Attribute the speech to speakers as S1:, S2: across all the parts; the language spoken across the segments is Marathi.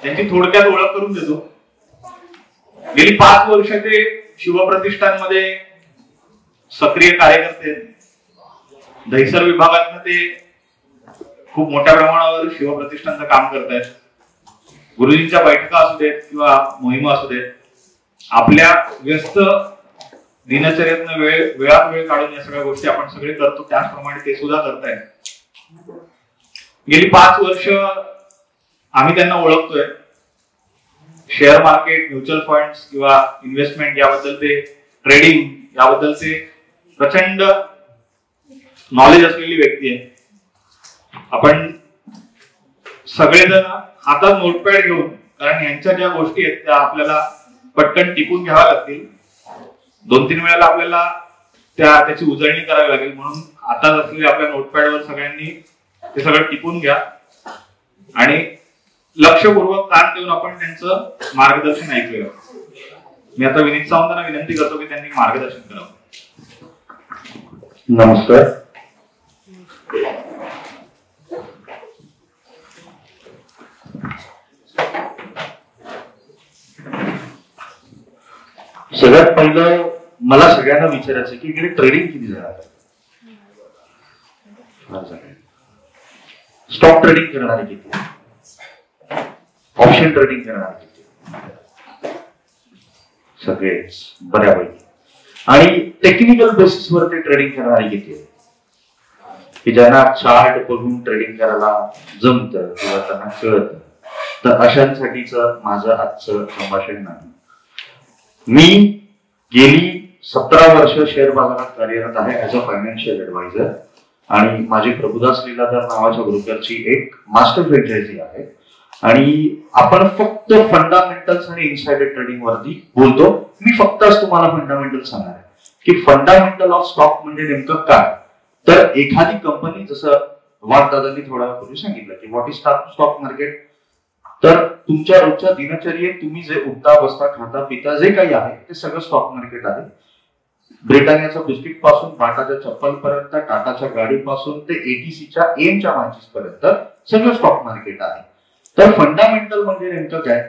S1: त्यांची थोडक्यात ओळख करून देतो. गेली 5 वर्ष ते शिवप्रतिष्ठानमध्ये सक्रिय कार्यकर्ते. दहिसर विभागात ते खूप मोठ्या प्रमाणावर शिवप्रतिष्ठानचं काम करतायत. गुरुजींच्या बैठका असू देत किंवा मोहिमा असू देत, आपल्या व्यस्त दिनचर्येतनं वेळात वेळ काढून या सगळ्या गोष्टी आपण सगळे करतो, त्याचप्रमाणे ते सुद्धा करतायत. गेली 5 वर्ष आम्ही त्यांना ओळखतोय. शेअर मार्केट, म्युच्युअल फंड्स किंवा इन्व्हेस्टमेंट याबद्दल ते, ट्रेडिंग याबद्दल ते प्रचंड नॉलेज असलेली व्यक्ती आहे. आपण सगळेजण हातात नोटपॅड घेऊन, कारण यांच्या ज्या गोष्टी आहेत त्या आपल्याला पटकन टिपून घ्याव्या लागतील. 2-3 वेळेला आपल्याला त्याची उजळणी करावी लागेल. म्हणून हातात असलेल्या आपल्या नोटपॅडवर सगळ्यांनी ते सगळं टिपून घ्या आणि लक्षपूर्वक कान देऊन आपण त्यांचं मार्गदर्शन ऐकूया. मी आता विनीत सावंतांना विनंती करतो की त्यांनी मार्गदर्शन करावं.
S2: नमस्कार. सगळ्यात पहिलं मला सगळ्यांना विचारायचं की इकडे ट्रेडिंग किती जण आहे? स्टॉक ट्रेडिंग करणारे किती? ऑप्शन ट्रेडिंग करणारे किती? सगळेच बऱ्यापैकी. आणि टेक्निकल बेसिसवर ते ट्रेडिंग करणारे किती आहे की ज्यांना चार्ट बघून ट्रेडिंग करायला जमतं किंवा त्यांना कळतं? तर अशांसाठीच माझं आजचं संभाषण नाही. मी गेली 17 वर्ष शेअर बाजारात कार्यरत आहे ऍज अ फायनान्शियल ऍडवायझर आणि माझी प्रभुदास लीलाधर नावाच्या ब्रोकरची एक मास्टर फ्रँचायझी आहे. आणि आपण फक्त फंडामेंटल्स आणि इनसाइडर ट्रेडिंग वरती बोलतो. मी फक्तच तुम्हाला फंडामेंटल सांगणार आहे की फंडामेंटल ऑफ स्टॉक म्हणजे नेमकं काय. तर एखादी कंपनी, जसं वाघदादांनी थोड्या पूर्वी सांगितलं की व्हॉट इज स्टॉक मार्केट, तर तुमच्या रोजच्या दिनचर्येत तुम्ही जे उठता बसता खाता पिता जे काही आहे ते सगळं स्टॉक मार्केट आहे. ब्रिटानियाच्या बिस्किट पासून बाटाच्या चप्पल पर्यंत, टाटाच्या गाडीपासून ते एटीसीच्या एमच्या मॅचेस पर्यंत सगळं स्टॉक मार्केट आहे. तर फंडामेंटल म्हणजे नेमकं काय,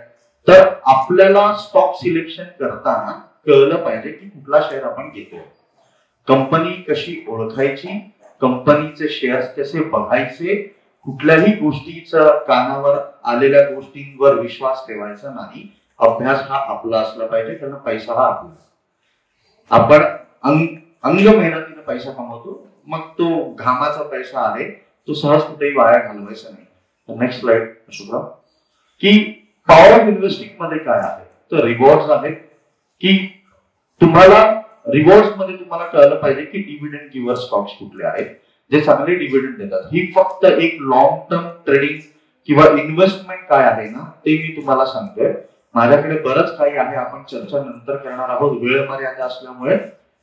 S2: तर आपल्याला स्टॉक सिलेक्शन करताना कळलं पाहिजे की कुठला शेअर आपण घेतोय, कंपनी कशी ओळखायची, कंपनीचे शेअर्स कसे बघायचे, कुठल्याही गोष्टीचा कानावर आलेल्या गोष्टींवर विश्वास ठेवायचा नाही. अभ्यास हा आपला असला पाहिजे, कारण पैसा हा आपला. आपण अंग मेहनतीने पैसा कमवतो, मग तो घामाचा पैसा आहे तो सहज कुठेही वाया घालवायचा नाही. Next slide Shubhra. की पॉवर ऑफ इन्व्हेस्टिंग मध्ये काय आहे, तर रिवॉर्ड्स आहेत. की तुम्हाला रिवॉर्ड्स मध्ये तुम्हाला कळलं पाहिजे की डिव्हिडंड गिव्हर स्टॉक्स कुठले आहेत जे चांगले डिव्हिडंड देतात. ही फक्त एक लॉंग टर्म ट्रेडिंग किंवा इन्व्हेस्टमेंट काय आहे ना ते मी तुम्हाला सांगतोय. माझ्याकडे बरंच काही आहे, आपण चर्चा नंतर करणार आहोत. वेळ मर्यादा असल्यामुळे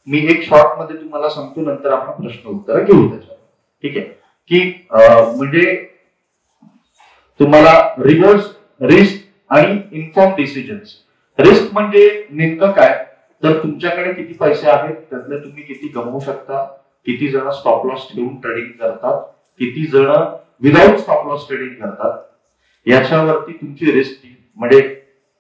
S2: मी एक शॉर्ट मध्ये तुम्हाला सांगतो, नंतर आपण प्रश्न उत्तर घेऊ त्याच्यावर. ठीक आहे. की म्हणजे तुम्हाला रिवॉर्ड्स, रिस्क आणि इन्फॉर्म डिसिजन्स. रिस्क म्हणजे नेमकं काय, तर तुमच्याकडे किती पैसे आहेत त्यातले तुम्ही किती गमवू शकता, किती जण स्टॉप लॉस ठेवून ट्रेडिंग करतात, किती जण विदाउट स्टॉप लॉस ट्रेडिंग करतात, याच्यावरती तुमची रिस्क म्हणजे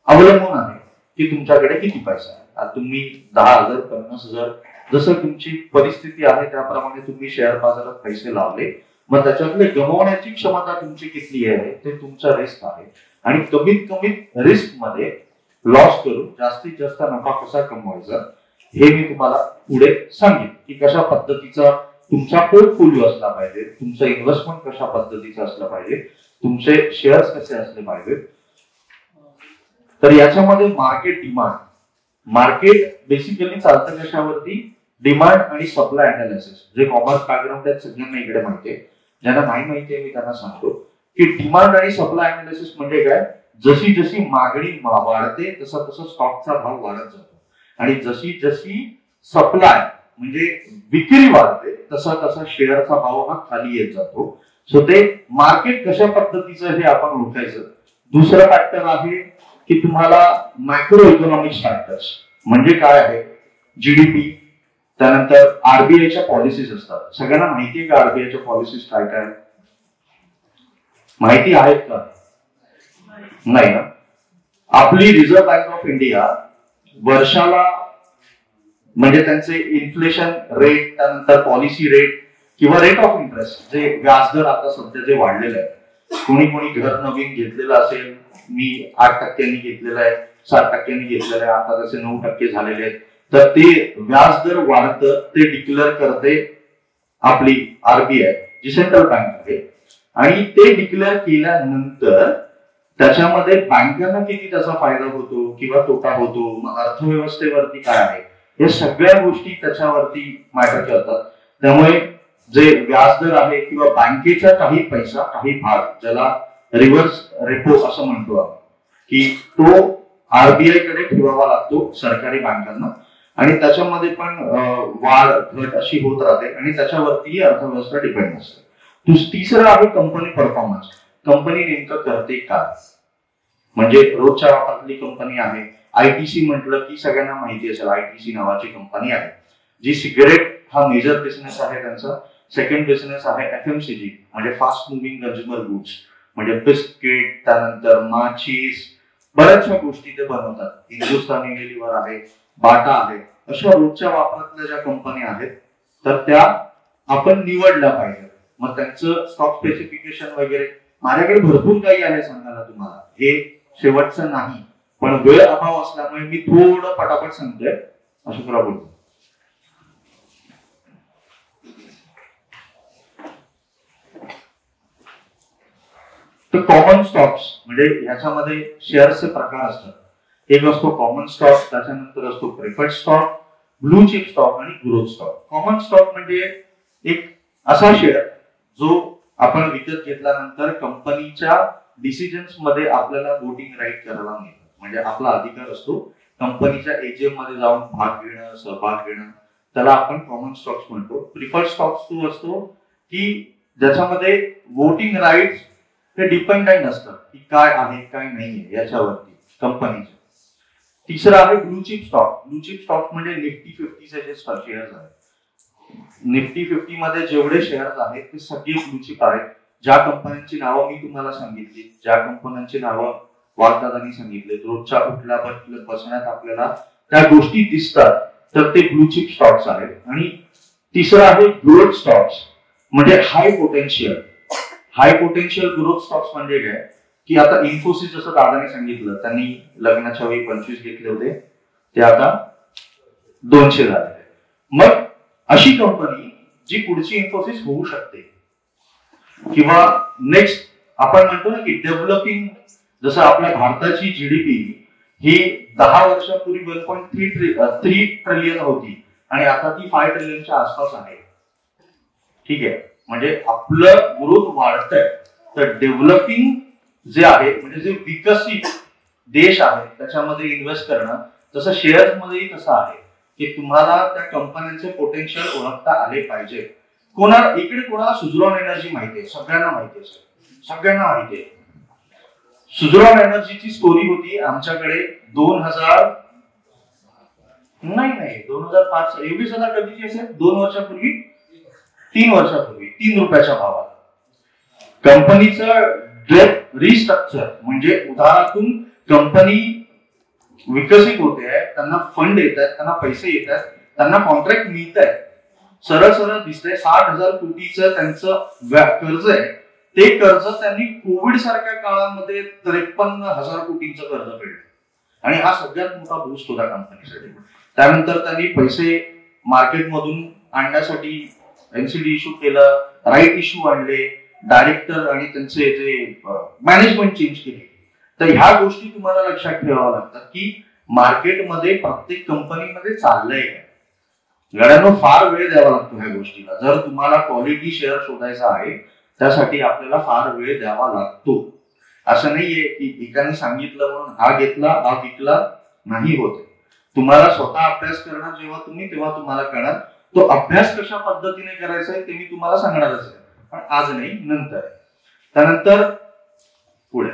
S2: अवलंबून आहे की तुमच्याकडे किती पैसा आहे. आता तुम्ही 10,000 50,000 जसं तुमची परिस्थिती आहे त्याप्रमाणे तुम्ही शेअर बाजारात पैसे लावले, मग त्याच्यातले गमवण्याची क्षमता तुमची किती आहे ते तुमचा रिस्क आहे. आणि कमीत कमीत रिस्क मध्ये लॉस करून जास्तीत जास्त नफा कसा कमवायचा हे मी तुम्हाला पुढे सांगेन की कशा पद्धतीचा तुमचा पोर्टफोलिओ असला पाहिजे, तुमचं इन्व्हेस्टमेंट कशा पद्धतीचं असलं पाहिजे, तुमचे शेअर्स कसे असले पाहिजेत. तर याच्यामध्ये मार्केट डिमांड, मार्केट बेसिकली चालतं कशावरती, डिमांड आणि सप्लाय अनालिसिस. जे कॉमर्स बॅकग्राऊंड आहेत सगळ्यांना इकडे माहितीये, ज्यांना नाही माहितीये मी त्यांना सांगतो की डिमांड आणि सप्लाय अनालिसिस म्हणजे काय, जशी जशी मागणी वाढते तसा तसा स्टॉकचा भाव वाढत जातो आणि जशी जशी सप्लाय म्हणजे विक्री वाढते तसा तसा शेअरचा भाव हा खाली येत जातो. सो ते मार्केट कशा पद्धतीचं हे आपण ओळखायचं. दुसरं फॅक्टर आहे की तुम्हाला मॅक्रो इकॉनॉमिक्स फॅक्टर्स म्हणजे काय आहे, जीडीपी, त्यानंतर आरबीआयच्या पॉलिसीज असतात. सगळ्यांना माहिती आहे का आरबीआयच्या पॉलिसीज काय काय माहिती आहेत का? नाही ना. आपली रिझर्व्ह बँक ऑफ इंडिया वर्षाला म्हणजे त्यांचे इन्फ्लेशन रेट, त्यानंतर पॉलिसी रेट किंवा रेट ऑफ इंटरेस्ट, जे व्याजदर आता सध्या जे वाढलेलं आहे, कोणी घर नवीन घेतलेलं असेल, मी 8% घेतलेलं आहे, 7% घेतलेलं आहे, आता त्याचे 9% झालेले आहेत, तर ते व्याजदर वाढतं, ते डिक्लेअर करते आपली आरबीआय जी सेंट्रल बँक आहे. आणि ते डिक्लेअर केल्यानंतर त्याच्यामध्ये बँकांना किती त्याचा फायदा होतो किंवा तोटा होतो, अर्थव्यवस्थेवरती काय आहे, या सगळ्या गोष्टी त्याच्यावरती मॅटर करतात. त्यामुळे जे व्याजदर आहे किंवा बँकेचा काही पैसा, काही भाग, ज्याला रिव्हर्स रेपो असं म्हणतो आपण, की तो आरबीआय कडे ठेवावा लागतो सरकारी बँकांना, आणि त्याच्यामध्ये पण वाढ घट अशी होत राहते आणि त्याच्यावरती अर्थव्यवस्था डिपेंड असते. तिसरं आहे कंपनी परफॉर्मन्स. कंपनी नेमकं करते काय, म्हणजे रोजच्या वापरातली कंपनी आहे. आयटीसी म्हटलं की सगळ्यांना माहिती असेल, आयटीसी नावाची कंपनी आहे जी सिगरेट हा मेजर बिझनेस आहे त्यांचा. सेकंड बिझनेस आहे एफएमसीजी, म्हणजे फास्ट मुव्हिंग कन्झ्युमर गुड्स, म्हणजे बिस्किट, त्यानंतर माचीस, बऱ्याचशा गोष्टी ते बनवतात. हिंदुस्थानी युनिलिव्हर आहे, बाटा आहे, अशा रोजच्या वापरातल्या ज्या कंपन्या आहेत तर त्या आपण निवडल्या पाहिजे. मग त्यांचं स्टॉक स्पेसिफिकेशन वगैरे माझ्याकडे भरपूर काही आहे सांगायला तुम्हाला, हे शेवटचं नाही, पण वेळ अभाव असल्यामुळे मी थोडं पटापट सांगतोय. अशोकराव बोलतो. तर कॉमन स्टॉक्स म्हणजे ह्याच्यामध्ये शेअर्सचे प्रकार असतात. एक असतो कॉमन स्टॉक, त्याच्यानंतर असतो preferred stock, blue chip stock आणि ग्रोथ स्टॉक. कॉमन स्टॉक म्हणजे एक असा शेअर जो आपण विकत घेतल्यानंतर कंपनीच्या डिसिजन्स मध्ये आपल्याला वोटिंग राईट करायला मिळतं, म्हणजे आपला अधिकार असतो कंपनीच्या एजीएम मध्ये जाऊन भाग घेणं, सहभाग घेणं, त्याला आपण कॉमन स्टॉक्स म्हणतो. प्रिफर्ड स्टॉक्स तो असतो की ज्याच्यामध्ये वोटिंग राईट्स हे डिपेंडेंट असतात की काय आहे काय नाहीये याच्यावरती कंपनीचे. तिसरं आहे blue chip stock. Blue chip stock म्हणजे निफ्टी 50चे जे शेअर्स आहेत. निफ्टी 50 मध्ये जेवढे शेअर्स आहेत ते सगळे ब्लू चिप आहेत. ज्या कंपन्यांची नावं मी तुम्हाला सांगितली, ज्या कंपन्यांची नावं वागदादांनी सांगितले, रोजच्या उठल्या बसण्यात आपल्याला त्या गोष्टी दिसतात, तर ते ब्लू चिप स्टॉक्स आहेत. आणि तिसरं आहे ग्रोथ स्टॉक्स, म्हणजे हाय पोटेन्शियल. हाय पोटेन्शियल ग्रोथ स्टॉक्स म्हणजे काय की आता इन्फोसिस जसं दादाने सांगितलं, त्यांनी लग्नाच्या वेळी 25 घेतले होते, ते आता 200 झाले. मग अशी कंपनी जी पुढची इन्फोसिस होऊ शकते, किंवा नेक्स्ट आपण म्हणतो ना की डेव्हलपिंग, जसं आपल्या भारताची जीडीपी ही 10 वर्षापूर्वी 1.3 ट्रिलियन होती आणि आता ती 5 ट्रिलियनच्या आसपास आहे. ठीक आहे, म्हणजे आपलं ग्रोथ वाढतंय. तर डेव्हलपिंग जे आहे म्हणजे जे विकसित देश आहे त्याच्यामध्ये इन्व्हेस्ट करणं, तसं शेअर्स मध्येही तसं आहे की तुम्हाला त्या कंपन्यांचे पोटेन्शियल ओळखता आले पाहिजे. इकडे कोणाला सुझलॉन एनर्जी माहिती आहे? सगळ्यांना माहिती आहे, सगळ्यांना माहिती आहे. सुझलॉन एनर्जीची स्टोरी होती आमच्याकडे 2005 कधीची असेल, 2 वर्षापूर्वी, 3 वर्षापूर्वी 3 रुपयाच्या भावात. कंपनीचं डेट रिस्ट्रक्चर म्हणजे उधारातून कंपनी विकसित होते आहे, त्यांना फंड येत आहेत, त्यांना पैसे येत आहेत, त्यांना कॉन्ट्रॅक्ट मिळत आहे, सरळ सरळ दिसतंय. 60,000 कोटीचं त्यांचं कर्ज आहे. ते कर्ज त्यांनी कोविड सारख्या काळामध्ये 53,000 कोटींचं कर्ज फेडलं आणि हा सगळ्यात मोठा बूस्ट होता कंपनीसाठी. त्यानंतर त्यांनी पैसे मार्केटमधून आणण्यासाठी एनसीडी इश्यू केलं, राईट इश्यू आणले, डायरेक्टर आणि त्यांचे जे मॅनेजमेंट चेंज केली. तर ह्या गोष्टी तुम्हाला लक्षात ठेवाव्या लागतात की मार्केटमध्ये प्रत्येक कंपनीमध्ये चाललंय काय. गड्यांनो फार वेळ द्यावा लागतो ह्या गोष्टीला. जर तुम्हाला क्वालिटी शेअर शोधायचा आहे त्यासाठी आपल्याला फार वेळ द्यावा लागतो. असं नाहीये की एकाने सांगितलं म्हणून हा घेतला हा विकला, नाही होत. तुम्हाला स्वतः अभ्यास करणार जेव्हा तुम्ही, तेव्हा तुम्हाला कळणार. तो अभ्यास कशा पद्धतीने करायचा आहे ते मी तुम्हाला सांगणारच आहे, पण आज नाही, नंतर. त्यानंतर पुढे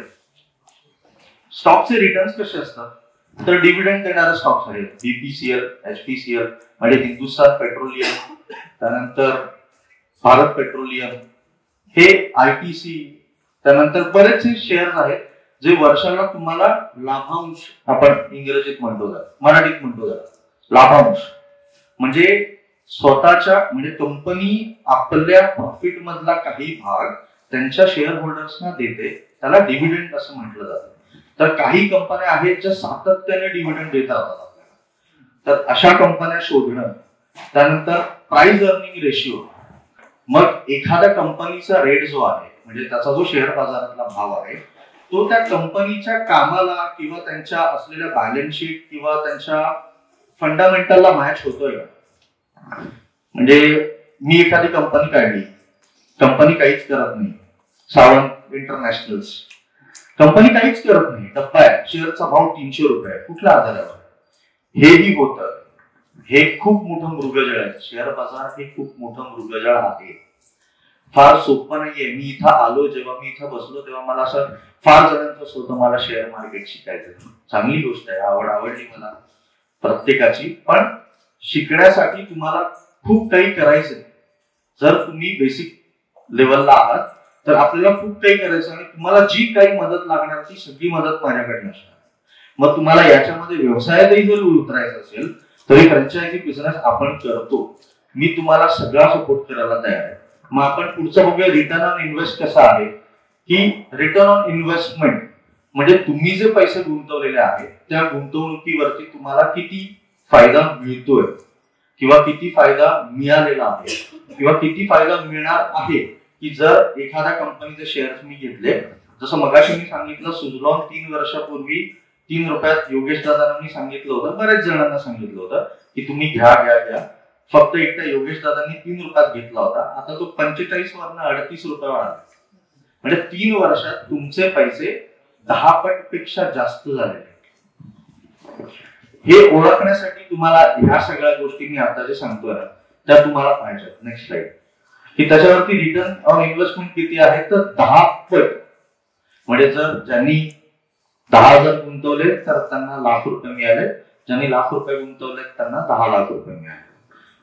S2: स्टॉकचे रिटर्न्स कसे असतात, तर डिव्हिडंड देणारे स्टॉक्स आहेत. बीपीसीएल, एचपीसीएल म्हणजे हिंदुस्थान पेट्रोलियम, त्यानंतर भारत पेट्रोलियम, हे आयटीसी, त्यानंतर बरेचसे शेअर्स आहेत
S3: जे वर्षाला तुम्हाला लाभांश, आपण इंग्रजीत म्हणतो मराठीत म्हणतो लाभांश, म्हणजे स्वतःच्या म्हणजे कंपनी आपल्या प्रॉफिट मधला काही भाग त्यांच्या शेअर होल्डर्सना देते, त्याला डिव्हिडंड असं म्हटलं जातं. तर काही कंपन्या आहेत ज्या सातत्याने डिव्हिडंड देत राहतात आपल्याला, तर अशा कंपन्या शोधणं. त्यानंतर प्राइस अर्निंग रेशिओ, मग एखाद्या कंपनीचा रेट जो आहे म्हणजे त्याचा जो शेअर बाजारातला भाव आहे तो त्या कंपनीच्या कामाला किंवा त्यांच्या असलेल्या बॅलन्स शीट किंवा त्यांच्या फंडामेंटलला मॅच होतोय का. म्हणजे मी एखादी कंपनी काढली, कंपनी काहीच करत नाही, सावंत इंटरनॅशनल कंपनी काहीच करत नाही, डब्बा आहे, शेअरचा भाव 300 रुपये, कुठल्या आधारावर. हेही होतं. हे खूप मोठं मृगजळ आहे. शेअर बाजार हे खूप मोठं मृगजळ आहे. फार सोपं नाहीये. मी इथं आलो, जेव्हा मी इथं बसलो तेव्हा मला असं फार जणांचं असं होतं मला शेअर मार्केट शिकायचं. चांगली गोष्ट आहे, आवडली मला प्रत्येकाची, पण शिकण्यासाठी तुम्हाला खूप काही करायचंय. जर तुम्ही बेसिक लेवलला आहात तर आपल्याला खूप काही करायचं आणि तुम्हाला जी काही मदत लागणार ती सगळी मदत माझ्याकडे असणार. मग तुम्हाला याच्यामध्ये व्यवसायातही जर उतरायचं असेल तरी फ्रँचायझी बिझनेस आपण करतो, मी तुम्हाला सगळा सपोर्ट करायला तयार आहे. मग आपण पुढचं बघूया रिटर्न ऑन इन्व्हेस्ट कसा आहे, की रिटर्न ऑन इन्व्हेस्टमेंट म्हणजे तुम्ही जे पैसे गुंतवलेले आहेत त्या गुंतवणुकीवरती तुम्हाला किती फायदा मिळतोय किंवा किती फायदा मिळालेला आहे किंवा किती फायदा मिळणार आहे. की जर एखाद्या कंपनीचे शेअर्स मी घेतले, जसं मगाशी मी सांगितलं सुझलॉन 3 वर्षापूर्वी 3 रुपयात योगेश दादांनी सांगितलं होतं, बऱ्याच जणांना सांगितलं होतं की तुम्ही घ्या. फक्त एकटा योगेश दादांनी 3 रुपयात घेतला होता, आता तो 45 वरनं 38 रुपयावर आला. म्हणजे 3 वर्षात तुमचे पैसे 10 पटपेक्षा जास्त झालेले. हे ओळखण्यासाठी तुम्हाला ह्या सगळ्या गोष्टी मी आता जे सांगतोय त्या तुम्हाला पाहिजेत. Next slide. की त्याच्यावरती रिटर्न ऑन इन्व्हेस्टमेंट किती आहे तर 10 पट. म्हणजे जर ज्यांनी 10,000 गुंतवले तर त्यांना लाख रुपये मिळाले, ज्यांनी लाख रुपये गुंतवले त्यांना 10 लाख रुपये मिळाले.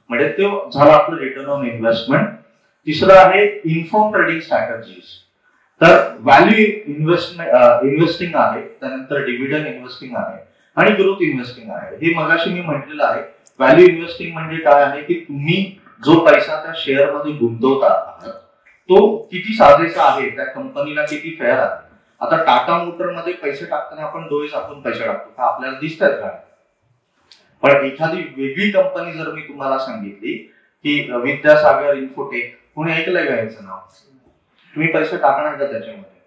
S3: म्हणजे ते झालं आपलं रिटर्न ऑन इन्व्हेस्टमेंट. तिसरं आहे इन्फॉर्म ट्रेडिंग स्ट्रॅटेजीज. तर व्हॅल्यू इन्व्हेस्टिंग आहे, त्यानंतर डिव्हिडंड इन्व्हेस्टिंग आहे आणि ग्रोथ इन्व्हेस्टिंग आहे. हे मगाशी मी म्हटलेलं आहे. व्हॅल्यू इन्व्हेस्टिंग म्हणजे काय आहे की तुम्ही जो पैसा त्या शेअर मध्ये गुंतवता तो किती साजेसा आहे, त्या कंपनीला किती फेअर आहे. आता टाटा मोटर मध्ये पैसे टाकताना आपण डोळे झाकून पैसे टाकतो का, आपल्याला दिसतात का. पण एखादी वेगळी कंपनी जर मी तुम्हाला सांगितली की विद्यासागर इन्फोटेक, कोणी ऐकलंय का याचं नाव, तुम्ही पैसे टाकणार का त्याच्यामध्ये,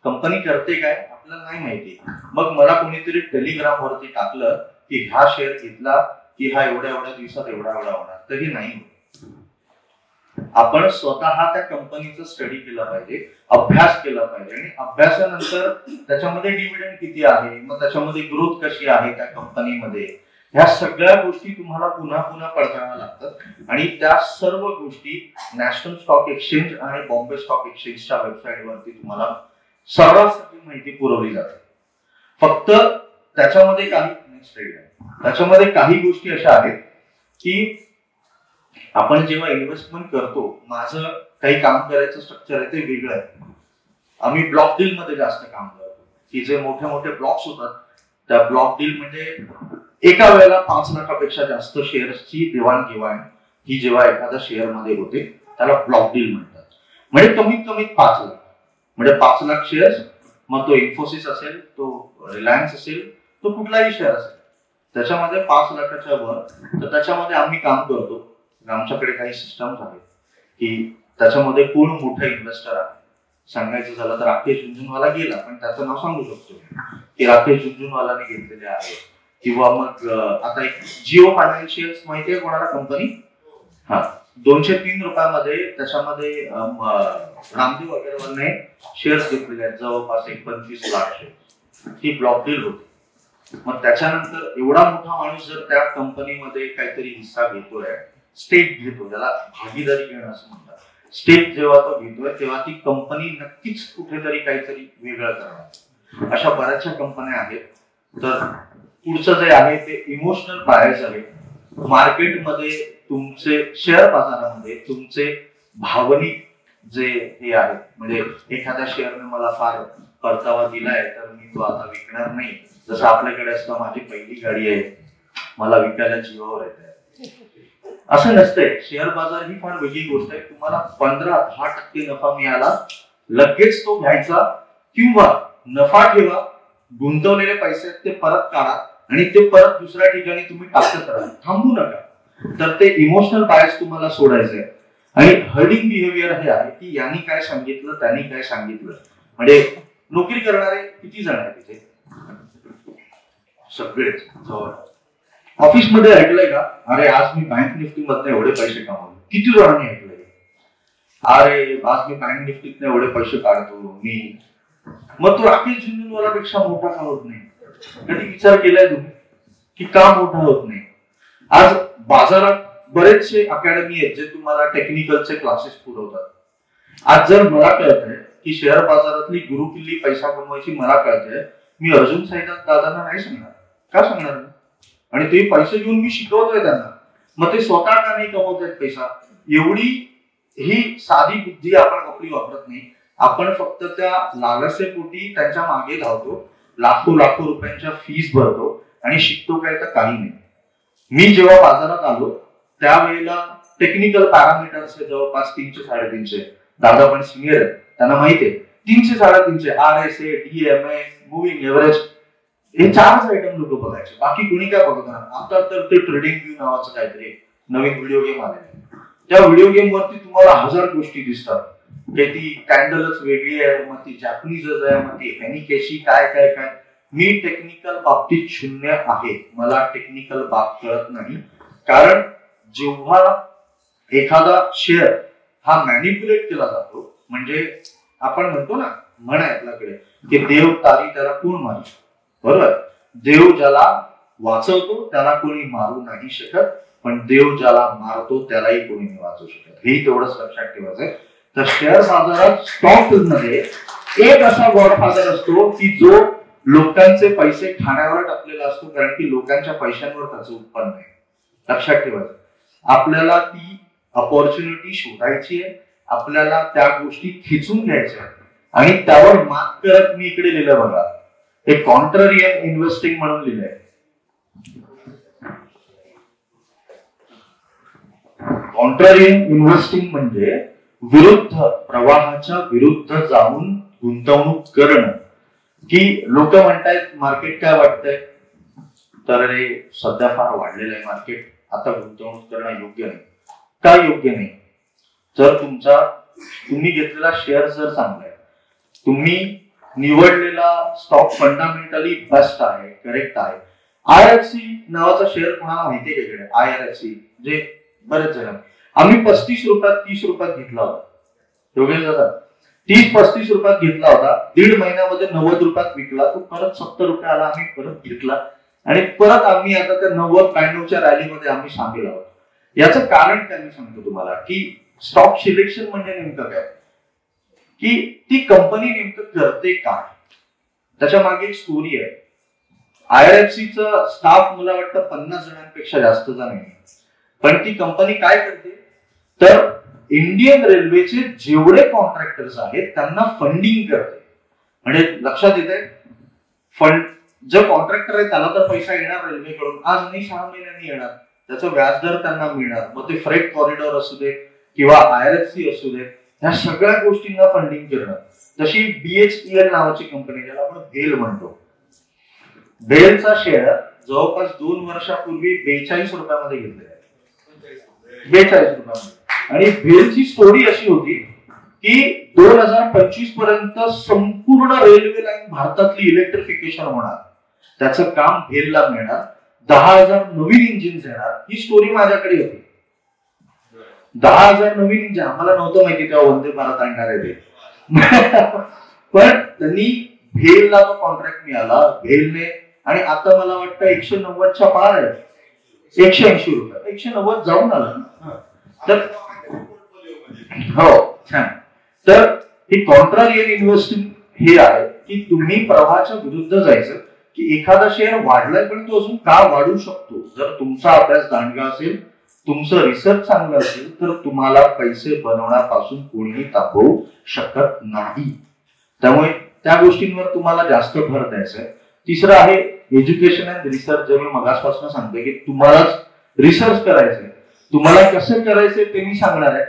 S3: कंपनी करते काय आपल्याला नाही माहिती. मग मला कोणीतरी टेलिग्राम वरती टाकलं की हा शेअर घेतला की हा एवढ्या दिवसात एवढा होणार, तरी नाही. आपण स्वतः त्या कंपनीचा स्टडी केला पाहिजे, अभ्यास केला पाहिजे आणि अभ्यासानंतर त्याच्यामध्ये डिव्हिडंड किती आहे, मग त्याच्यामध्ये ग्रोथ कशी आहे त्या कंपनीमध्ये, ह्या सगळ्या गोष्टी तुम्हाला पुन्हा पडताळाव्या लागतात. आणि त्या सर्व गोष्टी नॅशनल स्टॉक एक्सचेंज आणि बॉम्बे स्टॉक एक्सचेंजच्या वेबसाईटवरती तुम्हाला सर्रास माहिती पुरवली जाते. फक्त त्याच्यामध्ये काही गोष्टी अशा आहेत की आपण जेव्हा इन्व्हेस्टमेंट करतो, माझं काही काम करायचं स्ट्रक्चर आहे ते वेगळं आहे. आम्ही ब्लॉक डील मध्ये जास्त काम करतो की जे मोठे ब्लॉक्स होतात त्या ब्लॉक डील म्हणजे एका वेळेला 5 लाखापेक्षा जास्त शेअर्सची देवाणघेवाण ही जेव्हा एखाद्या शेअर मध्ये होते त्याला ब्लॉक डील म्हणतात. म्हणजे कमीत कमी 5 लाख, म्हणजे 5 लाख शेअर्स. मग तो इन्फोसिस असेल, तो रिलायन्स असेल, तो कुठलाही शेअर असेल, त्याच्यामध्ये 5 लाखाच्या वर, तर त्याच्यामध्ये आम्ही काम करतो. आमच्याकडे काही सिस्टम्स आहेत की त्याच्यामध्ये कोण मोठा इन्व्हेस्टर आहे. सांगायचं झालं तर राकेश झुंझुनवाला गेला, पण त्याचं नाव सांगू शकतो की राकेश झुंझुनवालाने घेतलेले आहे. किंवा मग आता एक जिओ फायनान्शियल्स माहिती आहे कोणाला कंपनी, 203 रुपयामध्ये त्याच्यामध्ये रामदेव अग्रवालने शेअर्स घेतलेले आहेत, जवळपास 25 लाख शेअर. ही ब्लॉक डील होती. मग त्याच्यानंतर एवढा मोठा माणूस जर त्या कंपनीमध्ये काहीतरी हिस्सा घेतोय, स्टेक घेतो, त्याला भागीदारी घेणं असं म्हणतात. स्टेक जेव्हा तो घेतोय तेव्हा ती कंपनी नक्कीच कुठेतरी काहीतरी वेगळं करणार. अशा बऱ्याचशा कंपन्या आहेत. तर पुढचं जे आहे ते इमोशनल बायस आहे. मार्केटमध्ये तुमचे शेअर बाजारामध्ये तुमचे भावनिक जे हे आहे, म्हणजे एखाद्या शेअरने मला फार परतावा दिलाय तर मी तो आता विकणार नाही. जसं आपल्याकडे असतं माझी पहिली गाडी आहे, मला विकायला जीवावर येत आहे, असं नसतंय. शेअर बाजार ही फार वेगळी गोष्ट आहे. तुम्हाला 15-10% नफा मिळाला लगेच तो घ्यायचा, किंवा नफा ठेवा, गुंतवलेले पैसे ते परत काढा आणि ते परत दुसऱ्या ठिकाणी तुम्ही टाकत राहा, थांबू नका. तर ते इमोशनल बायस तुम्हाला सोडायचंय. आणि हर्डिंग बिहेवियर हे आहे की यांनी काय सांगितलं त्यांनी काय सांगितलं. म्हणजे नोकरी करणारे किती जण आहेत तिथे? सगळेच जवळ. ऑफिसमध्ये ऐकलंय का, अरे आज मी बँक निफ्टी मधनं एवढे पैसे कमावले? किती जणांनी ऐकलंय? अरे आज मी बँक निफ्टीतनं एवढे पैसे काढतो मी. मग तो राकेश झुंझुनवालापेक्षा मोठा का होत नाही? कधी विचार केलाय तुम्ही की का मोठा होत नाही? आज बाजारात बरेचसे अकॅडमी आहेत जे तुम्हाला टेक्निकलचे क्लासेस पुरवतात. आज जर मला कळतंय की शेअर बाजारातली गुरुकिल्ली पैसा कमवायची मला कळतंय, मी अर्जुन साईनाथ दादांना नाही सांगणार. का सांगणार? आणि ते पैसे घेऊन मी शिकवतोय त्यांना, मग ते स्वतः का नाही कमवतायत पैसा? एवढी ही साधी बुद्धी आपण आपली वापरत नाही. आपण फक्त त्या लालसेपोटी त्यांच्या मागे धावतो, लाखो रुपयांच्या फीस भरतो आणि शिकतो काय तर काही नाही. मी जेव्हा बाजारात आलो त्यावेळेला टेक्निकल पॅरामीटर्स जवळपास 300-350. दादा पण सिनियर आहे, त्यांना माहिती आहे 300-350 RSA, DMA, मुव्हिंग एव्हरेज हे 4च आयटम लोक बघायचे, बाकी कोणी काय बघणार. आता तर ते ट्रेडिंग व्यू नावाचं काहीतरी नवीन व्हिडिओ गेम आले. त्या व्हिडिओ गेम वरती तुम्हाला 1000 गोष्टी दिसतात. ती कॅन्डलच वेगळी आहे, मग ती जॅपनीजच आहे, मग ती हेनिकेशी काय काय काय. मी टेक्निकल बाबतीत शून्य आहे, मला टेक्निकल बाब कळत नाही. कारण जेव्हा एखादा शेअर हा मॅनिप्युलेट केला जातो, म्हणजे आपण म्हणतो ना, म्हण आहे आपल्याकडे की देव तारी त्याला कोण मारू, बरोबर? देव ज्याला वाचवतो त्याला कोणी मारू नाही शकत, पण देव ज्याला मारतो त्यालाही कोणी नाही वाचवू शकत. हेही तेवढंच लक्षात ठेवायचंय. तर शेअर बाजारात स्टॉक मध्ये एक असा गॉडफादर असतो की जो लोकांचे पैसे खाण्यावर टाकलेला असतो, कारण की लोकांच्या पैशांवर त्याचं उत्पन्न आहे. लक्षात ठेवायचं. आपल्याला ती अपॉर्च्युनिटी शोधायची आहे, आपल्याला त्या गोष्टी खिचून घ्यायच्या आणि त्यावर मात करत. मी इकडे लिहिलं बघा, एक कॉन्ट्ररियन इन्व्हेस्टिंग म्हणून लिहिलंय. कॉन्ट्ररियन इन्व्हेस्टिंग म्हणजे विरुद्ध प्रवाहाच्या विरुद्ध जाऊन गुंतवणूक करणं. की लोक म्हणतायत मार्केट काय वाटतंय, तर रे सध्या फार वाढलेलं आहे मार्केट, आता गुंतवणूक करणं योग्य नाही. का योग्य नाही? जर तुम्ही घेतलेला शेअर जर चांगला आहे, तुम्ही निवडलेला स्टॉक फंडामेंटली बेस्ट आहे, करेक्ट आहे. IRFC नावाचा शेअर कोणाला माहितीये का? इकडे IRFC जे बरेच जण, आम्ही 35 रुपयात 30 रुपयात घेतला होता. योगेश दादा 30-35 रुपयात घेतला होता, 1.5 महिन्यामध्ये 90 रुपयात विकला. तो परत 70 रुपये आला, आम्ही परत घेतला आणि परत आम्ही आता त्या 90-92च्या रॅलीमध्ये आम्ही सामील आहोत. याचं कारण काय मी सांगतो तुम्हाला, की स्टॉक सिलेक्शन म्हणजे नेमकं काय, की ती कंपनी नेमकं करते काय, त्याच्या मागे एक स्टोरी आहे. IRFCचा स्टाफ मला वाटतं 50 जणांपेक्षा जास्त जण आहे, पण ती कंपनी काय करते तर इंडियन रेल्वेचे जेवढे कॉन्ट्रॅक्टर्स आहेत त्यांना फंडिंग करते. म्हणजे लक्षात येते, फंड जो कॉन्ट्रॅक्टर आहे त्याला तर पैसा येणार रेल्वेकडून, आज नाही 6 महिन्यांनी येणार, त्याचा व्याजदर त्यांना मिळणार. मग ते फ्रेट कॉरिडॉर असू दे किंवा IRFC असू दे, ह्या सगळ्या गोष्टींना फंडिंग करणं. जशी BHEL नावाची कंपनी, ज्याला आपण भेल म्हणतो, भेलचा शेअर जवळपास 2 वर्षापूर्वी 42 रुपयामध्ये घेतलेला आहे, 42 रुपयामध्ये. आणि भेलची स्टोरी अशी होती की 2025 पर्यंत संपूर्ण रेल्वे लाईन भारतातली इलेक्ट्रिफिकेशन होणार, त्याचं काम भेलला मिळणार, 10,000 नवीन इंजिन्स येणार. ही स्टोरी माझ्याकडे होती. 10,000 नवीन इंजिन, आम्हाला नव्हतं माहिती तेव्हा वंदे भारत आणणार आहे ते. पण त्यांनी भेलला तो कॉन्ट्रॅक्ट मिळाला भेलने, आणि आता मला वाटतं 190च्या पार आहे, 180 रुपये, 190 जाऊन आलं. तर हो छान. तर ही कॉन्ट्रारियन इन्व्हेस्टिंग हे आहे की तुम्ही प्रवाहाच्या विरुद्ध जायचं, की एखादा शेअर वाढलाय पण तो अजून का वाढू शकतो. जर तुमचा अभ्यास दांडगा असेल, तुमचं रिसर्च चांगलं असेल, तर तुम्हाला पैसे बनवण्यापासून कोणीही थांबवू शकत नाही. त्यामुळे त्या गोष्टींवर तुम्हाला जास्त भर द्यायचा आहे. तिसरं आहे एज्युकेशन अँड रिसर्च. जे मी मगासपासून सांगतोय की तुम्हालाच रिसर्च करायचंय, तुम्हाला कसं करायचंय ते मी सांगणार आहे.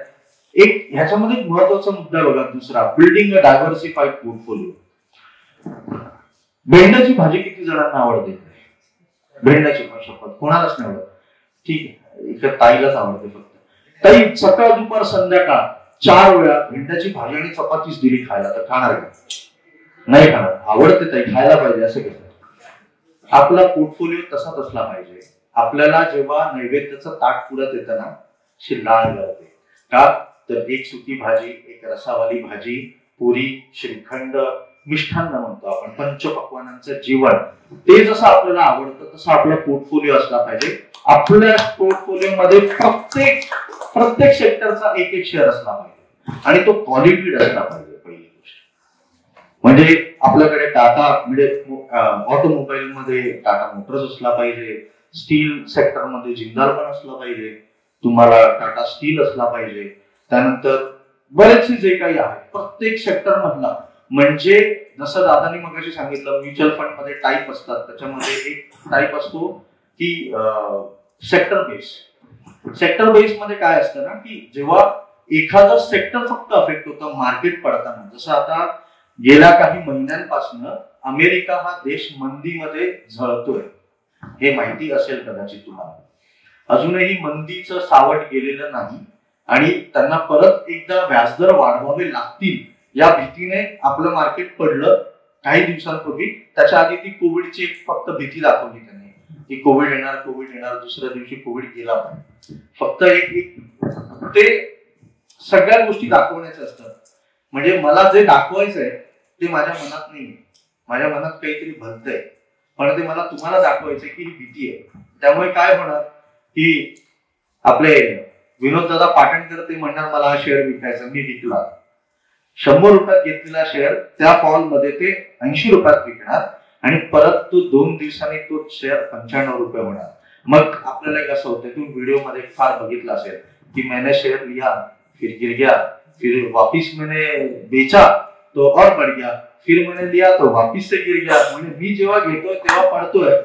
S3: एक ह्याच्यामध्ये एक महत्वाचा मुद्दा बघा दुसरा, बिल्डिंग अ डायव्हर्सिफाईड पोर्टफोलिओ. भेंड्याची भाजी किती जणांना आवडते? भेंड्याची शपथ कोणालाच नाही आवडत. ठीक आहे, इकडे ताईलाच आवडते फक्त. ताई सकाळ दुपार संध्याकाळ 4 वेळा भेंड्याची भाजी आणि चपातीच दिली खायला तर खाणार का? नाही खाणार. आवडते ताई, खायला पाहिजे असं कसं? आपला पोर्टफोलिओ तसाच असला पाहिजे. आपल्याला जेव्हा नैवेद्याचं ताट पुढत येतं ना, अशी लाळ गळते का? तर एक सुकी भाजी, एक रसावाली भाजी, पुरी, श्रीखंड, मिष्ठान्न म्हणतो आपण, पंचपक्वानांचं जेवण, ते जसं आपल्याला आवडतं तसं आपला पोर्टफोलिओ असला पाहिजे. आपल्या पोर्टफोलिओ मध्ये प्रत्येक सेक्टरचा एक शेअर असला पाहिजे आणि तो क्वालिटीड असला पाहिजे. पहिली गोष्ट म्हणजे आपल्याकडे टाटा म्हणजे ऑटोमोबाईल मध्ये टाटा मोटर्स असला पाहिजे, स्टील सेक्टर मध्ये जिंदाल पण असला पाहिजे, तुम्हाला टाटा स्टील असला पाहिजे. त्यानंतर बरेचसे जे काही आहे प्रत्येक सेक्टर मधला, म्हणजे जसं दादानी मगाशी सांगितलं म्युच्युअल फंड मध्ये टाईप असतात, त्याच्यामध्ये एक टाईप असतो की सेक्टर बेस. सेक्टर बेस मध्ये काय असतं ना की जेव्हा एखादं सेक्टर फक्त अफेक्ट होतं मार्केट पडताना, जसं आता गेल्या काही महिन्यांपासून अमेरिका हा देश मंदीमध्ये झळतोय, हे माहिती असेल कदाचित तुम्हाला. अजूनही मंदीचं सावट गेलेलं नाही आणि त्यांना परत एकदा व्याजदर वाढवावे लागतील या भीतीने आपलं मार्केट पडलं काही दिवसांपूर्वी. त्याच्या आधी ती कोविडची एक फक्त भीती दाखवली त्यांनी की कोविड येणार, दुसऱ्या दिवशी कोविड गेला. पण फक्त एक ते सगळ्या गोष्टी दाखवण्याचं असतं. म्हणजे मला जे दाखवायचंय ते माझ्या मनात नाहीये, माझ्या मनात काहीतरी भलतंय, पण ते मला तुम्हाला दाखवायचंय की ही भीती आहे. त्यामुळे काय होणार की आपले विनोद दादा पाटणकर ते म्हणणार मला हा शेअर विकायचा, मी विकला. 100 रुपयात घेतलेला शेअर त्या फॉल मध्ये ते 80 रुपयात विकणार आणि परत तो 2 दिवसांनी तो शेअर 95 रुपये होणार. मग आपल्याला कसं होतं, तुम्ही व्हिडिओ मध्ये फार बघितलं असेल की मैंने शेअर लिया फिर गिर गया, फिर वापिस मैंने बेचा तो और बढ़ गया, फिर मैंने लिया तो वापिस से गिर गया. म्हणजे मी जेव्हा घेतोय तेव्हा पडतोय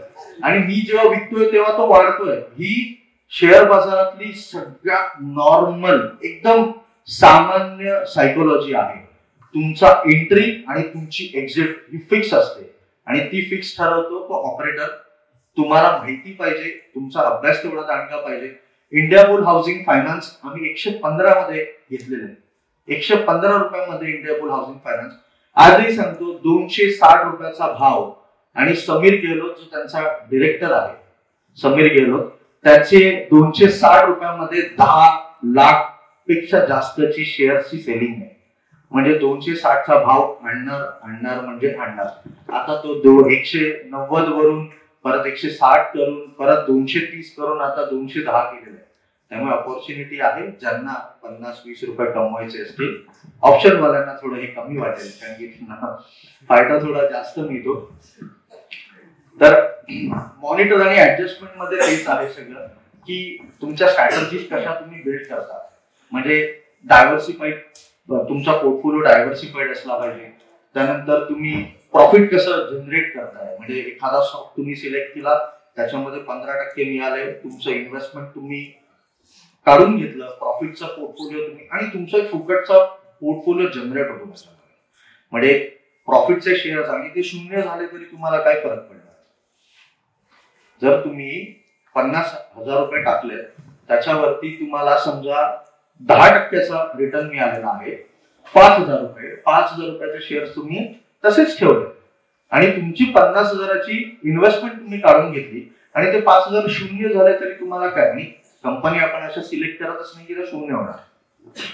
S3: आणि मी जेव्हा विकतोय तेव्हा तो वाढतोय. ही शेअर बाजारातली सगळ्यात नॉर्मल एकदम सामान्य सायकोलॉजी आहे. तुमचा एंट्री आणि तुमची एक्झिट ही फिक्स असते आणि ती फिक्स ठरवतो तो ऑपरेटर. तुम्हाला माहिती पाहिजे, तुमचा अभ्यास तेवढा दांडगा पाहिजे. इंडिया बुल हाऊसिंग फायनान्स आम्ही 115 मध्ये घेतलेले, 115 रुपयामध्ये इंडिया बुल हाऊसिंग फायनान्स. आजही सांगतो 260 रुपयाचा भाव. आणि समीर गेहलोत जो त्यांचा डिरेक्टर आहे, समीर गेहलोत, त्याचे 260 रुपयामध्ये 10 लाख पेक्षा जास्तची शेअर्सची सेलिंग आहे. म्हणजे 260चा भाव आणणार म्हणजे आणणार. आता तो 190 वरून परत 160 करून परत 230 करून आता 210 केलेलं आहे. त्यामुळे ऑपॉर्च्युनिटी आहे. ज्यांना 50-20 रुपये कमवायचे असतील, ऑप्शन वाल्यांना थोडं हे कमी वाटेल कारण की फायदा थोडा जास्त मिळतो. तर मॉनिटर आणि ऍडजस्टमेंट मध्ये तेच आहे सगळं की तुमच्या स्ट्रॅटर्जीज कशा तुम्ही बिल्ड करता. म्हणजे डायव्हर्सिफाईड, तुमचा पोर्टफोलिओ डायव्हर्सिफाईड असला पाहिजे. त्यानंतर तुम्ही प्रॉफिट कसं जनरेट करताय, म्हणजे एखादा स्टॉक तुम्ही सिलेक्ट केला, त्याच्यामध्ये 15% मिळाले, तुमचं इन्व्हेस्टमेंट तुम्ही काढून घेतलं, प्रॉफिटचा पोर्टफोलिओ तुम्ही, आणि तुमचा एक फुकटचा पोर्टफोलिओ जनरेट होतो त्याच्यामध्ये. म्हणजे प्रॉफिटचे शेअर्स आणि ते 0 झाले तरी तुम्हाला काय फरक पडणार. जर तुम्ही 50,000 रुपये टाकले, त्याच्यावरती तुम्हाला समजा 10%चा रिटर्न मिळालेला आहे, 5,000 रुपये, 5,000 रुपयाचे शेअर्स तुम्ही तसेच ठेवले आणि तुमची 50,000ची इन्व्हेस्टमेंट तुम्ही काढून घेतली आणि ते 5,000 शून्य झाले तरी तुम्हाला काय नाही. कंपनी आपण अशा सिलेक्ट करतच नाही की ते 0 होणार.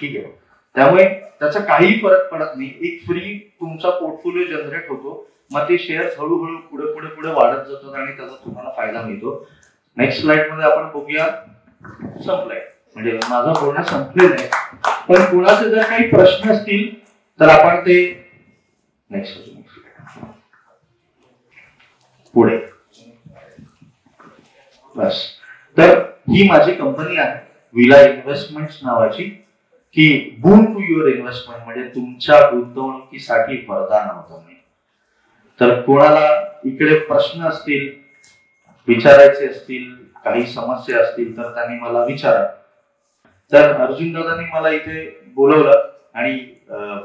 S3: ठीक आहे. त्यामुळे त्याचा काही फरक पडत नाही. एक फ्री तुमचा पोर्टफोलिओ जनरेट होतो. मग ते शेअर्स हळूहळू पुढे वाढत जातात आणि त्याचा तुम्हाला फायदा मिळतो. नेक्स्ट स्लाइड मध्ये आपण बघूया. संपलंय, म्हणजे माझा बोलणं संपलेलं आहे. पण कुणाचे जर काही प्रश्न असतील तर आपण ते नेक्स्ट पुढे बस. तर ही माझी कंपनी आहे विला इन्व्हेस्टमेंट्स नावाची, की बूम टू युअर इन्व्हेस्टमेंट, म्हणजे तुमच्या गुंतवणुकीसाठी वरदान होतं मी. तर कोणाला इकडे प्रश्न असतील, विचारायचे असतील, काही समस्या असतील तर त्यांनी मला विचारा. तर अर्जुन दादांनी मला इथे बोलवलं आणि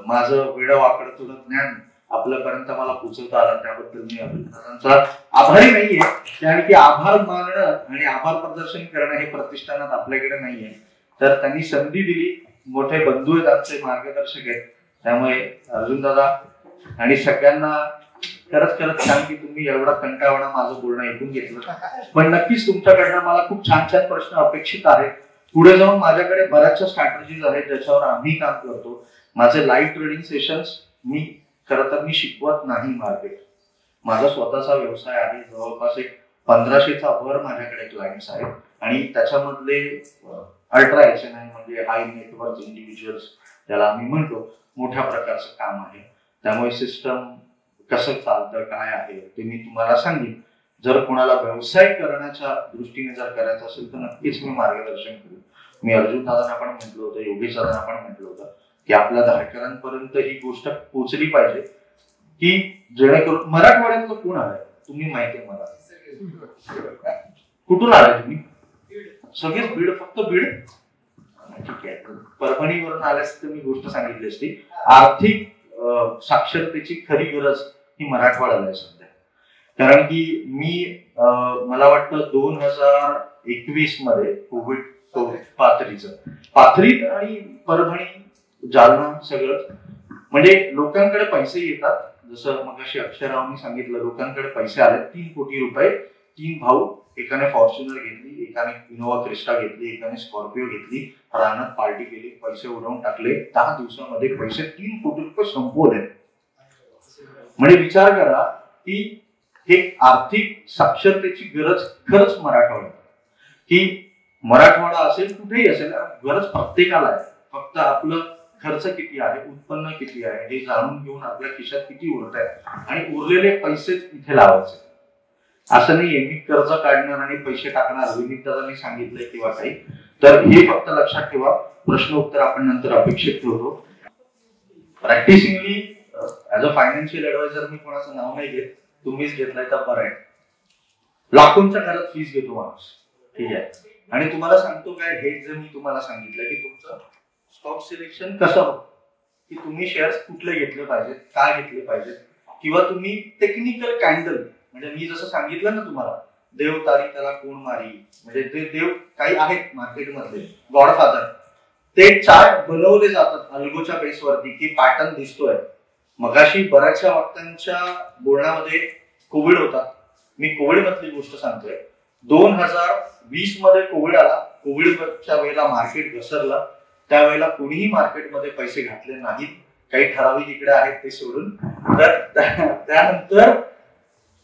S3: माझं वेडवाकड थोडं ज्ञान आपल्यापर्यंत मला पोचवता आलं, त्याबद्दल मी अर्जुन दादांचा आभारी नाहीये. कारण की आभार मानणं आणि आभार प्रदर्शन करणं हे प्रतिष्ठानात आपल्याकडे नाहीये. तर त्यांनी संधी दिली, मोठे बंधू आहेत, आमचे मार्गदर्शक आहेत. त्यामुळे अर्जुन दादा आणि सगळ्यांना खरंच छान की तुम्ही एवढा कंटाळवाणा माझं बोलणं ऐकून घेतलं. पण नक्कीच तुमच्याकडनं मला खूप छान छान प्रश्न अपेक्षित आहेत. पुढे जाऊन माझ्याकडे बऱ्याचशा स्ट्रॅटेजीज आहेत ज्याच्यावर आम्ही काम करतो. माझे लाईव्ह ट्रेडिंग सेशन्स मी खरं तर मी शिकवत नाही मार्केट. माझा स्वतःचा व्यवसाय आहे. जवळपास एक 1500च्या वर माझ्याकडे क्लायंट्स आहेत आणि त्याच्यामधले अल्ट्रा HNI म्हणजे हाय नेटवर्क इंडिव्हिज्युअल्स ज्याला आम्ही म्हणतो, मोठ्या प्रकारचं काम आहे. त्यामुळे सिस्टम कसं चालतं, काय आहे ते मी तुम्हाला सांगेन. जर कोणाला व्यवसाय करण्याच्या दृष्टीने जर करायचं असेल तर नक्कीच मी मार्गदर्शन करू. मी अर्जुन दादांना पण म्हटलं होतं, योगेश दादांना पण म्हटलं होतं की आपल्या धारकरांपर्यंत ही गोष्ट पोहोचली पाहिजे की जेणेकरून मराठवाड्यातलं कोण आलंय तुम्ही माहिती आहे मला, कुठून आलाय तुम्ही? सगळेच बीड, फक्त बीड? ठीक आहे. परभणीवरून आल्यास तर मी गोष्ट सांगितली असती. आर्थिक साक्षरतेची खरी गरज ही मराठवाड्याला आहे सध्या. कारण की मी मला वाटतं 2021 मध्ये कोविड पाथरीत आणि परभणी, जालना सगळं म्हणजे लोकांकडे पैसे येतात. जसं मगाशी अक्षरावांनी सांगितलं, लोकांकडे पैसे आले 3 कोटी रुपये. 3 भाऊ, एकाने फॉर्च्युनर घेतली, एकाने इनोवा क्रिस्टा घेतली, एकाने स्कॉर्पिओ घेतली, रानात पार्टी केली, पैसे उडवून टाकले. 10 दिवसामध्ये पैसे 3 कोटी रुपये संपवले. म्हणजे विचार करा की हे आर्थिक साक्षरतेची गरज खरंच मराठवाड्यात, की मराठवाडा असेल कुठेही असेल, गरज प्रत्येकाला आहे. फक्त आपलं खर्च किती आहे, उत्पन्न किती आहे हे जाणून घेऊन आपल्या खिशात किती उरत आहे आणि उरलेले पैसेच इथे लावायचे. असं नाहीये मी कर्ज काढणार आणि पैसे टाकणार, विनीत दादांनी सांगितलंय किंवा काही. तर हे फक्त लक्षात ठेवा. प्रश्न उत्तर आपण नंतर अपेक्षित ठेवतो. प्रॅक्टिसिंगली ऍज अ फायनान्शियल ऍडवायझर मी कोणाचं नाव नाही घेत, तुम्हीच घेतलाय तर बरं आहे. लाखोंच्या घरात फीस घेतो माणूस, ठीक आहे. आणि तुम्हाला सांगतो काय, हे जर मी तुम्हाला सांगितलं की तुमचं स्टॉक सिलेक्शन कसं होतं, की तुम्ही शेअर्स कुठले घेतले पाहिजेत, काय घेतले पाहिजेत, किंवा तुम्ही टेक्निकल कॅन्डल म्हणजे मी जसं सांगितलं ना तुम्हाला, देव तारी त्याला कोण मारी, म्हणजे ते देव काही आहेत मार्केटमधले गॉडफादर, ते चार्ट बनवले जातात अल्गोच्या बेसवरती की पॅटर्न दिसतोय. मगाशी बऱ्याचशा वक्त्यांच्या बोलण्यामध्ये कोविड होता. मी कोविड मधली गोष्ट सांगतोय. 2020 मध्ये कोविड आला. कोविडच्या वेळेला मार्केट घसरलं. त्यावेळेला कोणीही मार्केटमध्ये पैसे घातले नाहीत, काही ठराविक इकडे आहेत ते सोडून. तर त्यानंतर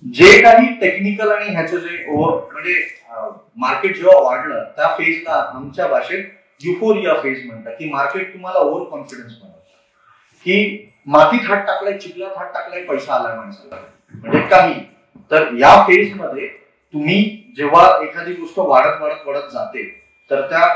S3: जे काही टेक्निकल आणि ह्याचं जे म्हणजे मार्केट जेव्हा वाढलं त्या फेजला आमच्या भाषेत युफोरिया फेज म्हणतात, की मार्केट तुम्हाला ओव्हर कॉन्फिडन्स बनवतं, की मातीत हात टाकलाय, चिखलात हात टाकलाय, पैसा आलाय माणसाला, म्हणजे काही. तर या फेज मध्ये तुम्ही जेव्हा एखादी गोष्ट वाढत जाते, तर त्या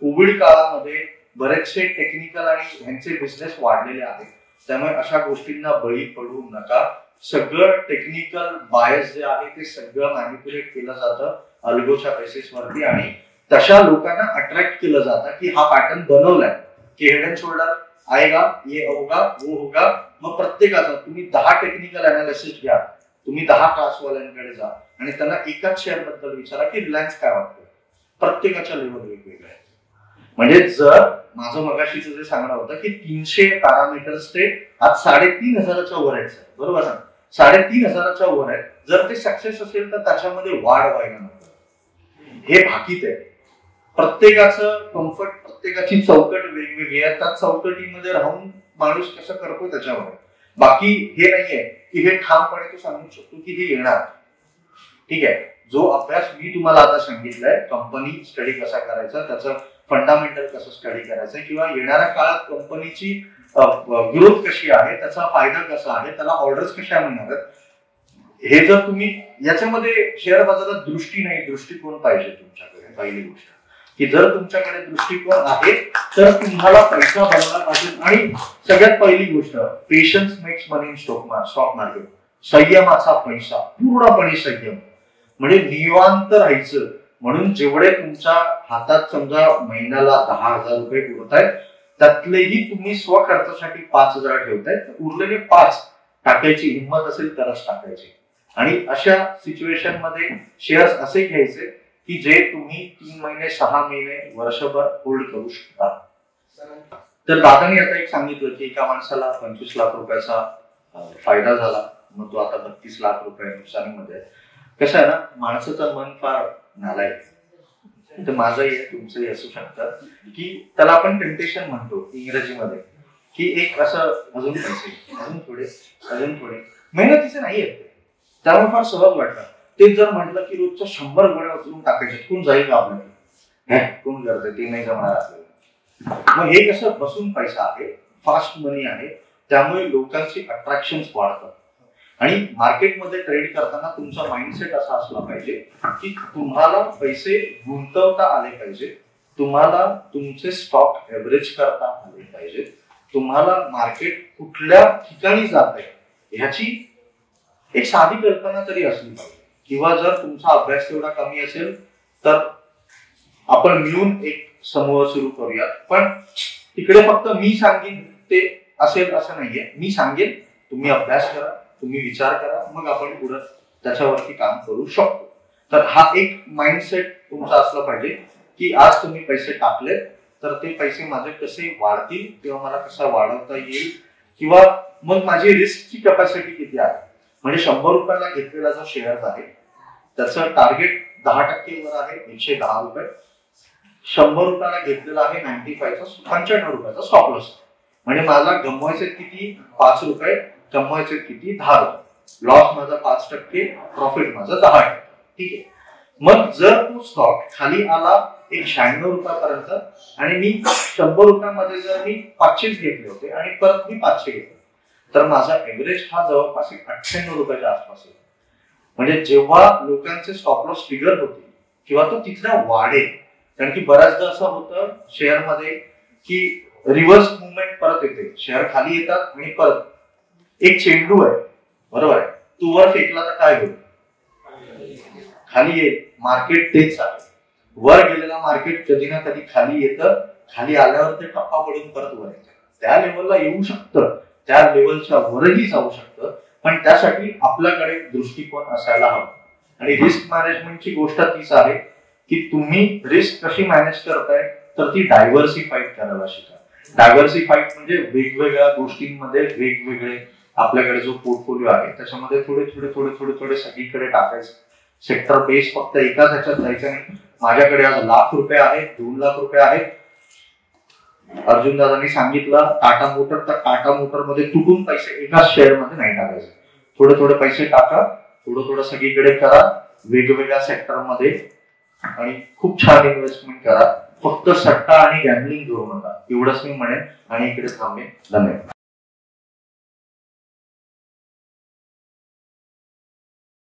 S3: कोविड काळामध्ये बरेचसे टेक्निकल आणि ह्यांचे बिझनेस वाढलेले आहेत. त्यामुळे अशा गोष्टींना बळी पडू नका. सगळं टेक्निकल बायस जे आहे ते सगळं मॅनिप्युलेट केलं जातं अल्गोच्या बेसिसवरती आणि तशा लोकांना अट्रॅक्ट केलं जातं की हा पॅटर्न बनवलाय की हेड अँड शोल्डर आएगा, ये होगा, वो होगा. मग प्रत्येकाचा तुम्ही 10 टेक्निकल अनालिसिस घ्या, तुम्ही 10 क्लासवाल्यांकडे जा आणि त्यांना एकाच शेअर बद्दल विचारा की रिलायन्स काय वाटतं. प्रत्येकाच्या लेवल वेगवेगळ्या आहे. म्हणजे जर माझं मगाशीचं जे सांगणं होतं की 300 पॅरामीटर्स ते आज 3500च्या वर आहेत, बरोबर ना, 3500च्या वर आहेत. जर ते सक्सेस असेल तर त्याच्यामध्ये वाढ व्हायला नको, हे भाकीत आहे. प्रत्येकाचं कम्फर्ट, प्रत्येकाची चौकट वेगवेगळी आहे. त्या चौकटीमध्ये राहून माणूस कसं करतो त्याच्यावर. बाकी हे नाहीये की हे ठामपणे तो सांगू शकतो की हे येणार, ठीक आहे. जो अभ्यास मी तुम्हाला आता सांगितलाय, कंपनी स्टडी कसा करायचा, त्याचं फंडामेंटल कसं स्टडी करायचं, किंवा येणाऱ्या काळात कंपनीची ग्रोथ कशी आहे, त्याचा फायदा कसा आहे, त्याला ऑर्डर्स कशा मिळणार, हे जर तुम्ही याच्यामध्ये शेअर बाजारात दृष्टी नाही, दृष्टिकोन पाहिजे तुमच्याकडे. पहिली गोष्ट की जर तुमच्याकडे दृष्टिकोन आहे तर तुम्हाला पैसा बनवला पाहिजे. आणि सगळ्यात पहिली गोष्ट, patience makes money in stock market. संयमाचा पैसा, पूर्णपणे संयम, म्हणजे निवांत राहायचं. म्हणून जेवढे तुमच्या हातात समजा महिन्याला 10,000 रुपये उरत आहेत, त्यातलेही तुम्ही स्वखर्चासाठी 5,000 ठेवताय, उरलेले 5 टाकायची हिंमत असेल तरच टाकायची. आणि अशा सिच्युएशन मध्ये शेअर्स असे घ्यायचे की जे तुम्ही 3 महिने, 6 महिने, वर्षभर होल्ड करू शकता. तर दादानी आता एक सांगितलं की एका माणसाला 25 लाख रुपयाचा फायदा झाला, मग तो आता 32 लाख रुपये नुकसानीमध्ये. कसं आहे ना, माणसाचं मन फार नालायक, तर माझंही आहे, तुमचंही असू शकतं, की त्याला आपण टेम्पटेशन म्हणतो इंग्रजीमध्ये, की एक असं अजून पैसे, अजून थोडे मेहनतीचे नाही आहेत, त्यामुळे फार सहज वाटतं. ते जर म्हटलं की रोजच्या 100 गोळ्या उचलून टाकायच्या, कोण जाईल का आपल्याला, कोण करते, ते नाही जमणार आपल्याला. मग हे कसं बसून पैसा आहे, फास्ट मनी आहे, त्यामुळे लोकांची अट्रॅक्शन वाढतात. आणि मार्केटमध्ये ट्रेड करताना तुमचा माइंडसेट असा असला पाहिजे की तुम्हाला पैसे गुंतवता आले पाहिजे, तुम्हाला तुमचे स्टॉक एव्हरेज करता आले पाहिजे, तुम्हाला मार्केट कुठल्या ठिकाणी जात आहे ह्याची एक साधी कल्पना तरी असली पाहिजे. किंवा जर तुमचा अभ्यास तेवढा कमी असेल तर आपण मिळून एक समूह सुरू करूयात. पण तिकडे फक्त मी सांगेन ते असेल असं नाहीये, मी सांगेन तुम्ही अभ्यास करा, तुम्ही विचार करा, मग आपण पुढे त्याच्यावरती काम करू शकतो. तर हा एक माइंडसेट तुमचा असला पाहिजे की आज तुम्ही पैसे टाकले तर ते पैसे माझे कसे वाढतील किंवा मला कसा वाढवता येईल, किंवा मग माझी रिस्कची कॅपॅसिटी किती आहे. म्हणजे 100 रुपयाला घेतलेला जो शेअर आहे त्याचं टार्गेट 10% वर आहे 110 रुपये, 100 रुपयाला घेतलेला आहे 95 रुपयाचा स्टॉप लॉस. म्हणजे मला गमवायचे किती, 5 रुपये, कमवायचे किती, 10 रुपये. लॉस माझा 5%, प्रॉफिट माझा 10%. ठीक आहे. मग जर तो स्टॉक खाली आला 96 रुपयापर्यंत आणि मी 100 रुपयामध्ये जर मी 500 घेतले होते आणि परत मी 500 घेतले, तर माझा एव्हरेज हा जवळपास 98 रुपयाच्या आसपास आहे. म्हणजे जेव्हा लोकांचे स्टॉप लॉस ट्रिगर होते किंवा तो तिथला वाढेल, कारण की बऱ्याचदा असं होतं शेअरमध्ये की रिव्हर्स मुवमेंट परत येते, शेअर खाली येतात आणि परत एक चेंडू आहे, बरोबर आहे, तू वर फेकला तर काय होईल, खाली येईल. मार्केट तेच आहे, वर गेलेला मार्केट कधी ना कधी खाली येतं, खाली आल्यावर ते टप्पा पडून परत वर येतं. त्या लेवलला येऊ शकतं, त्या लेवलच्या वरही जाऊ शकतं, पण त्यासाठी आपल्याकडे दृष्टिकोन असायला हवा. आणि रिस्क मॅनेजमेंटची गोष्ट तीच आहे की तुम्ही रिस्क कशी मॅनेज करताय, तर ती डायव्हर्सिफाईड करायला शिका. डायव्हर्सिफाईड म्हणजे वेगवेगळ्या गोष्टींमध्ये वेगवेगळे आपल्याकडे जो पोर्टफोलिओ आहे त्याच्यामध्ये थोडे थोडे थोडे थोडे थोडे सगळीकडे टाकायचं. सेक्टर बेस फक्त एकाच ह्याच्यात जायचं नाही. माझ्याकडे आज ₹1,00,000 आहेत, ₹2,00,000 आहेत. अर्जुन दादांनी सांगितलं टाटा मोटर, तर टाटा मोटर मध्ये तुटून पैसे एकाच शेअर मध्ये नाही टाकायचे. थोडे थोडे पैसे टाका, थोडं थोडं सगळीकडे करा, वेगवेगळ्या सेक्टर मध्ये, आणि खूप छान इन्व्हेस्टमेंट करा. फक्त सट्टा आणि गॅम्बलिंग करू नका, एवढंच मी म्हणेन आणि इकडे थांबेन. धन्यवाद.